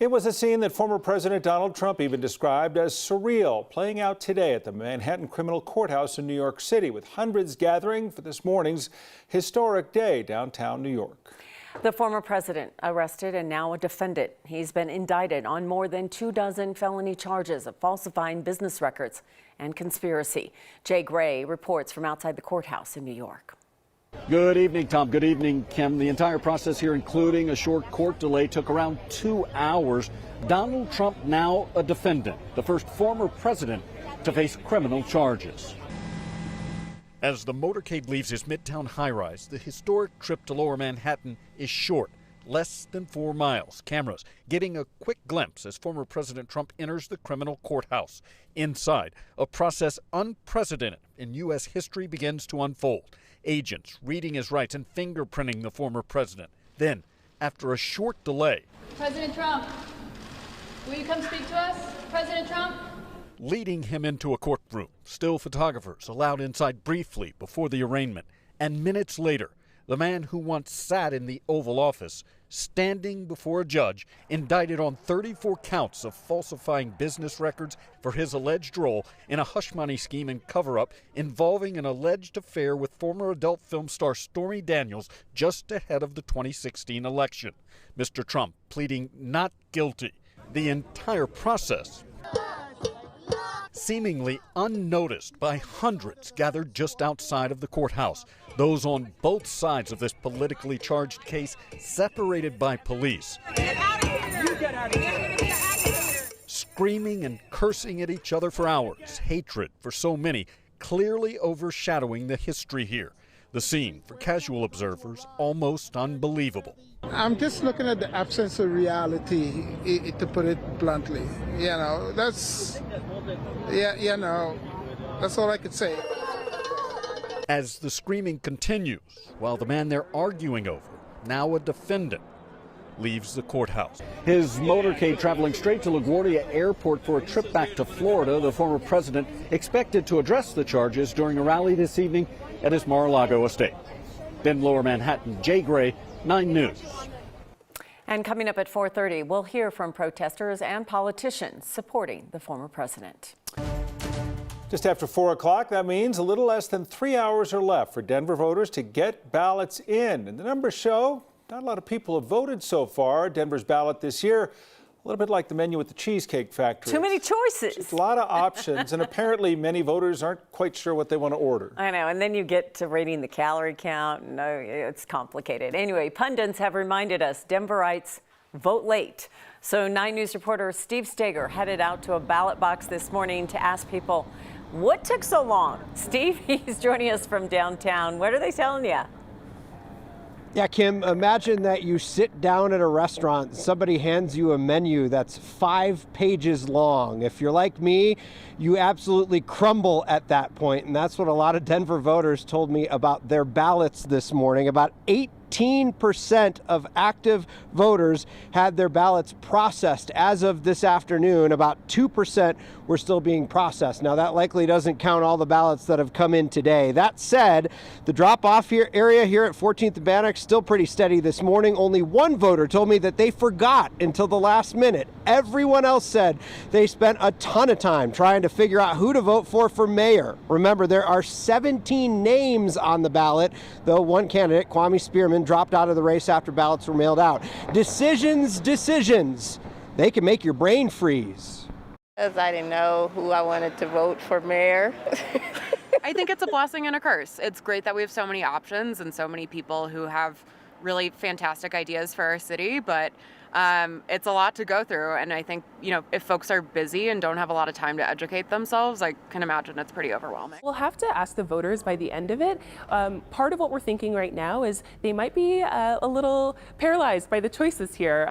It was a scene that former President Donald Trump even described as surreal, playing out today at the Manhattan Criminal Courthouse in New York City, with hundreds gathering for this morning's historic day downtown New York. The former president arrested and now a defendant. He's been indicted on more than 24 felony charges of falsifying business records and conspiracy. Jay Gray reports from outside the courthouse in New York. Good evening, Tom. Good evening, Kim. The entire process here, including a short court delay, took around 2 hours. Donald Trump now a defendant, the first former president to face criminal charges. As the motorcade leaves his Midtown high-rise, the historic trip to Lower Manhattan is short, less than 4 miles. Cameras getting a quick glimpse as former President Trump enters the criminal courthouse. Inside, a process unprecedented in U.S. history begins to unfold. Agents reading his rights and fingerprinting the former president. Then, after a short delay, President Trump, will you come speak to us? President Trump? Leading him into a courtroom. Still photographers allowed inside briefly before the arraignment. And minutes later, the man who once sat in the Oval Office standing before a judge indicted on 34 counts of falsifying business records for his alleged role in a hush money scheme and cover-up involving an alleged affair with former adult film star Stormy Daniels just ahead of the 2016 election. Mr. Trump pleading not guilty. The entire process seemingly unnoticed by hundreds gathered just outside of the courthouse. Those on both sides of this politically charged case separated by police. Get out of here! You get out of here! Screaming and cursing at each other for hours. Hatred for so many clearly overshadowing the history here. The scene, for casual observers, almost unbelievable. I'm just looking at the absence of reality, to put it bluntly. That's all I could say. As the screaming continues, while the man they're arguing over, now a defendant, leaves the courthouse. His motorcade traveling straight to LaGuardia Airport for a trip back to Florida. The former president expected to address the charges during a rally this evening at his Mar-a-Lago estate. In Lower Manhattan, Jay Gray, 9 News. And coming up at 4:30, we'll hear from protesters and politicians supporting the former president. Just after 4 o'clock, that means a little less than 3 hours are left for Denver voters to get ballots in. And the numbers show not a lot of people have voted so far. Denver's ballot this year, a little bit like the menu at the Cheesecake Factory. Too many choices. Just a lot of options, and apparently many voters aren't quite sure what they want to order. I know, and then you get to rating the calorie count, and it's complicated. Anyway, pundits have reminded us Denverites vote late. So 9 News reporter Steve Steger headed out to a ballot box this morning to ask people, what took so long? Steve, he's joining us from downtown. What are they telling you? Yeah, Kim, imagine that you sit down at a restaurant, somebody hands you a menu that's 5 pages long. If you're like me, you absolutely crumble at that point, and that's what a lot of Denver voters told me about their ballots this morning. About 18% of active voters had their ballots processed as of this afternoon. About 2% were still being processed. Now, that likely doesn't count all the ballots that have come in today. That said, the drop-off area here at 14th and Bannock still pretty steady this morning. Only one voter told me that they forgot until the last minute. Everyone else said they spent a ton of time trying to figure out who to vote for mayor. Remember, there are 17 names on the ballot, though one candidate, Kwame Spearman, dropped out of the race after ballots were mailed out. Decisions. They can make your brain freeze. Because I didn't know who I wanted to vote for mayor. I think it's a blessing and a curse. It's great that we have so many options and so many people who have really fantastic ideas for our city, but it's a lot to go through. And I think, if folks are busy and don't have a lot of time to educate themselves, I can imagine it's pretty overwhelming. We'll have to ask the voters by the end of it. Part of what we're thinking right now is they might be a little paralyzed by the choices here.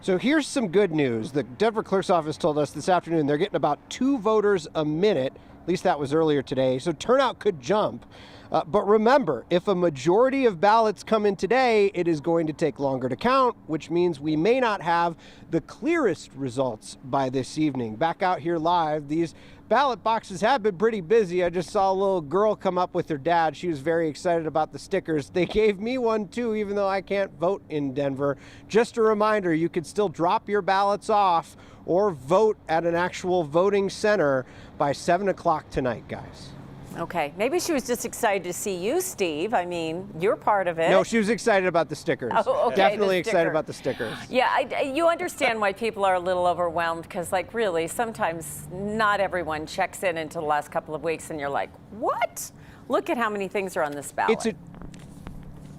So here's some good news. The Denver Clerk's Office told us this afternoon they're getting about 2 voters a minute At least that was earlier today. So turnout could jump. But remember, if a majority of ballots come in today, it is going to take longer to count, which means we may not have the clearest results by this evening. Back out here live, these ballot boxes have been pretty busy. I just saw a little girl come up with her dad. She was very excited about the stickers. They gave me one too, even though I can't vote in Denver. Just a reminder, you could still drop your ballots off or vote at an actual voting center by 7 o'clock tonight, guys. Okay, maybe she was just excited to see you, Steve. I mean, you're part of it. No, she was excited about the stickers. Oh, okay, Definitely the excited sticker. about the stickers. Yeah, you understand why people are a little overwhelmed because, like, really, sometimes not everyone checks in until the last couple of weeks, and you're like, what? Look at how many things are on this ballot.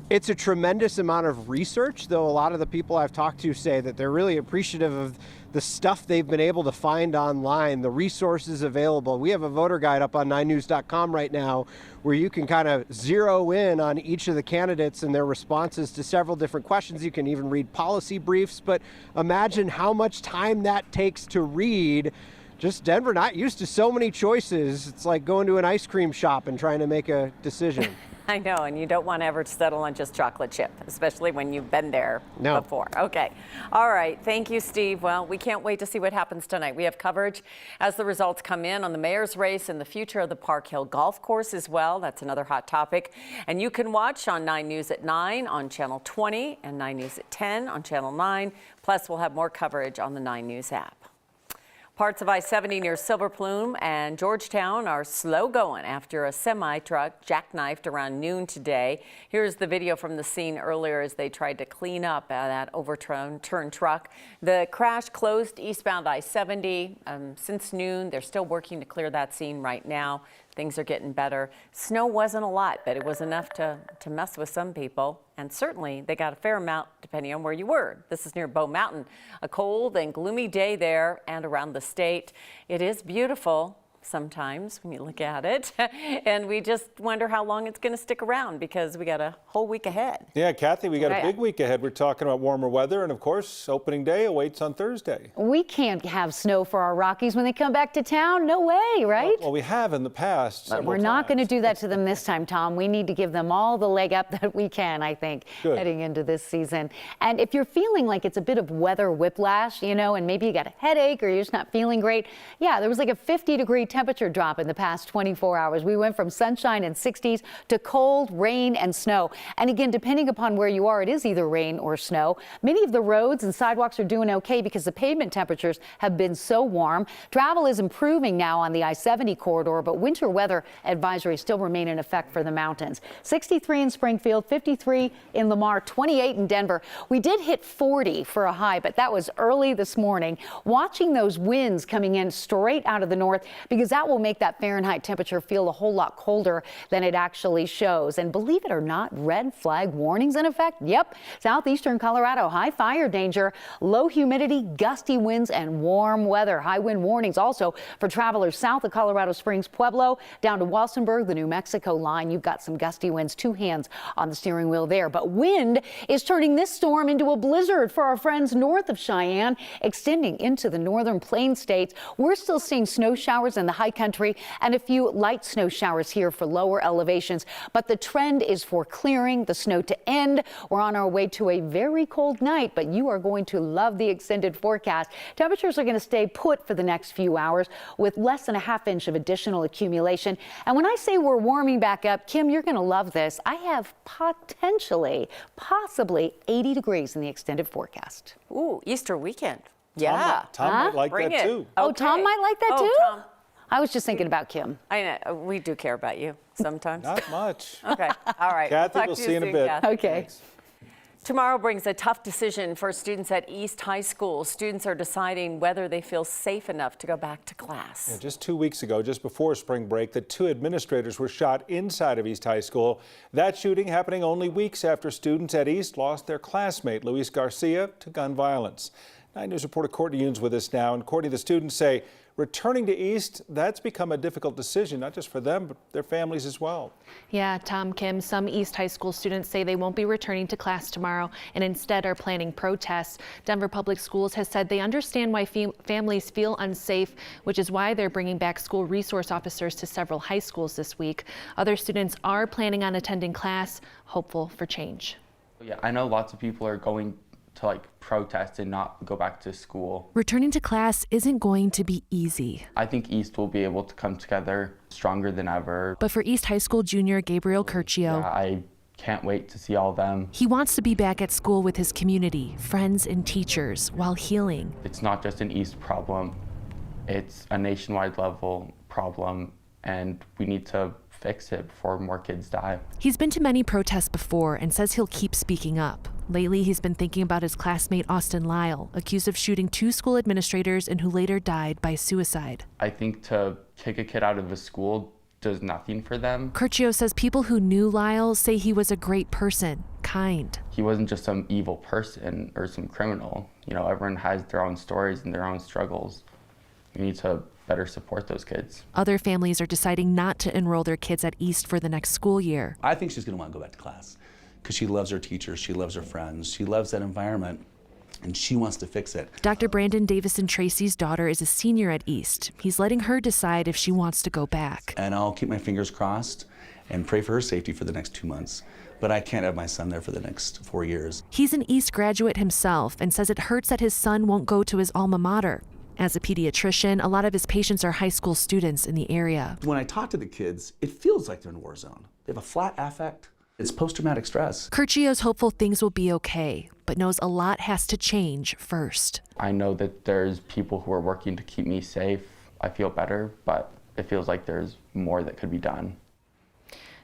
It's a tremendous amount of research, though a lot of the people I've talked to say that they're really appreciative of the stuff they've been able to find online, the resources available. We have a voter guide up on 9news.com right now where you can kind of zero in on each of the candidates and their responses to several different questions. You can even read policy briefs, but imagine how much time that takes to read. Just Denver, not used to so many choices. It's like going to an ice cream shop and trying to make a decision. I know, and you don't want to ever settle on just chocolate chip, especially when you've been there before. Okay. All right. Thank you, Steve. Well, we can't wait to see what happens tonight. We have coverage as the results come in on the mayor's race and the future of the Park Hill Golf Course as well. That's another hot topic. And you can watch on 9 News at 9 on Channel 20 and 9 News at 10 on Channel 9. Plus, we'll have more coverage on the 9 News app. Parts of I-70 near Silver Plume and Georgetown are slow going after a semi-truck jackknifed around noon today. Here's the video from the scene earlier as they tried to clean up that overturned truck. The crash closed eastbound I-70 since noon. They're still working to clear that scene right now. Things are getting better. Snow wasn't a lot, but it was enough to mess with some people. And certainly they got a fair amount depending on where you were. This is near Bow Mountain. A cold and gloomy day there and around the state. It is beautiful sometimes when you look at it. And we just wonder how long it's going to stick around because we got a whole week ahead. Yeah, Kathy, we got a big week ahead. We're talking about warmer weather, and of course, opening day awaits on Thursday. We can't have snow for our Rockies when they come back to town. No way, right? Well, we have in the past. But we're not going to do that to them this time, Tom. We need to give them all the leg up that we can, I think, heading into this season. And if you're feeling like it's a bit of weather whiplash, you know, and maybe you got a headache or you're just not feeling great. Yeah, there was like a 50-degree temperature drop in the past 24 hours. We went from sunshine and 60s to cold, rain, and snow. And again, depending upon where you are, it is either rain or snow. Many of the roads and sidewalks are doing okay because the pavement temperatures have been so warm. Travel is improving now on the I-70 corridor, but winter weather advisories still remain in effect for the mountains. 63 in Springfield, 53 in Lamar, 28 in Denver. We did hit 40 for a high, but that was early this morning. Watching those winds coming in straight out of the north because that will make that Fahrenheit temperature feel a whole lot colder than it actually shows. And believe it or not, red flag warnings in effect. Yep. Southeastern Colorado, high fire danger, low humidity, gusty winds, and warm weather. High wind warnings also for travelers south of Colorado Springs, Pueblo, down to Walsenburg, the New Mexico line. You've got some gusty winds, 2 hands on the steering wheel there. But wind is turning this storm into a blizzard for our friends north of Cheyenne, extending into the northern plain states. We're still seeing snow showers in the high country and a few light snow showers here for lower elevations. But the trend is for clearing, the snow to end. We're on our way to a very cold night, but you are going to love the extended forecast. Temperatures are going to stay put for the next few hours with less than a ½ inch of additional accumulation. And when I say we're warming back up, Kim, you're going to love this. I have possibly 80 degrees in the extended forecast. Ooh, Easter weekend. Yeah. Tom might like Bring that it. too. Oh, Tom might like that too? Tom. I was just thinking about Kim. I know. We do care about you sometimes. Not much. Okay. All right. Kathy, Talk we'll to see you in a soon, bit. Kathy. Okay. Thanks. Tomorrow brings a tough decision for students at East High School. Students are deciding whether they feel safe enough to go back to class. Yeah, just 2 weeks ago, just before spring break, the 2 administrators were shot inside of East High School. That shooting happening only weeks after students at East lost their classmate, Luis Garcia, to gun violence. 9 News reporter Courtney Yoon's with us now. And Courtney, the students say returning to East, that's become a difficult decision, not just for them, but their families as well. Yeah, Tom, Kim, some East High School students say they won't be returning to class tomorrow and instead are planning protests. Denver Public Schools has said they understand why families feel unsafe, which is why they're bringing back school resource officers to several high schools this week. Other students are planning on attending class, hopeful for change. Yeah, I know lots of people are going to protest and not go back to school. Returning to class isn't going to be easy. I think East will be able to come together stronger than ever. But for East High School junior Gabriel Curcio, I can't wait to see all of them. He wants to be back at school with his community, friends and teachers while healing. It's not just an East problem, it's a nationwide level problem, and we need to fix it before more kids die. He's been to many protests before and says he'll keep speaking up. Lately, he's been thinking about his classmate Austin Lyle, accused of shooting 2 school administrators and who later died by suicide. I think to kick a kid out of a school does nothing for them. Curcio says people who knew Lyle say he was a great person, kind. He wasn't just some evil person or some criminal. You know, everyone has their own stories and their own struggles. We need to better support those kids. Other families are deciding not to enroll their kids at East for the next school year. I think she's going to want to go back to class because she loves her teachers, she loves her friends, she loves that environment, and she wants to fix it. Dr. Brandon Davison Tracy's daughter is a senior at East. He's letting her decide if she wants to go back. And I'll keep my fingers crossed and pray for her safety for the next 2 months. But I can't have my son there for the next 4 years. He's an East graduate himself and says it hurts that his son won't go to his alma mater. As a pediatrician, a lot of his patients are high school students in the area. When I talk to the kids, it feels like they're in a war zone. They have a flat affect. It's post-traumatic stress. Curcio's hopeful things will be okay, but knows a lot has to change first. I know that there's people who are working to keep me safe. I feel better, but it feels like there's more that could be done.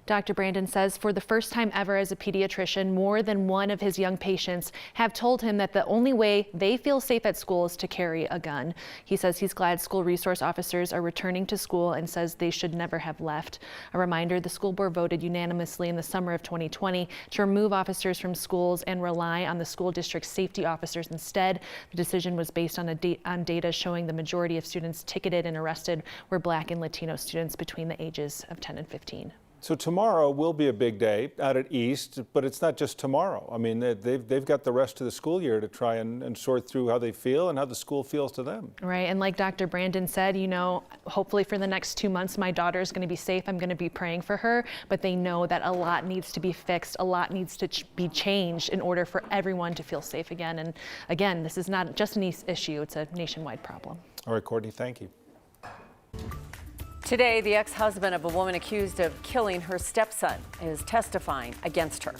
Dr. Brandon says for the first time ever as a pediatrician, more than one of his young patients have told him that the only way they feel safe at school is to carry a gun. He says he's glad school resource officers are returning to school and says they should never have left. A reminder, the school board voted unanimously in the summer of 2020 to remove officers from schools and rely on the school district safety officers instead. The decision was based on data showing the majority of students ticketed and arrested were Black and Latino students between the ages of 10 and 15. So tomorrow will be a big day out at East, but it's not just tomorrow. I mean, they've got the rest of the school year to try and sort through how they feel and how the school feels to them. Right, and like Dr. Brandon said, you know, hopefully for the next 2 months, my daughter is going to be safe. I'm going to be praying for her, but they know that a lot needs to be fixed. A lot needs to be changed in order for everyone to feel safe again. And again, this is not just an East issue, it's a nationwide problem. All right, Courtney, thank you. Today, the ex-husband of a woman accused of killing her stepson is testifying against her.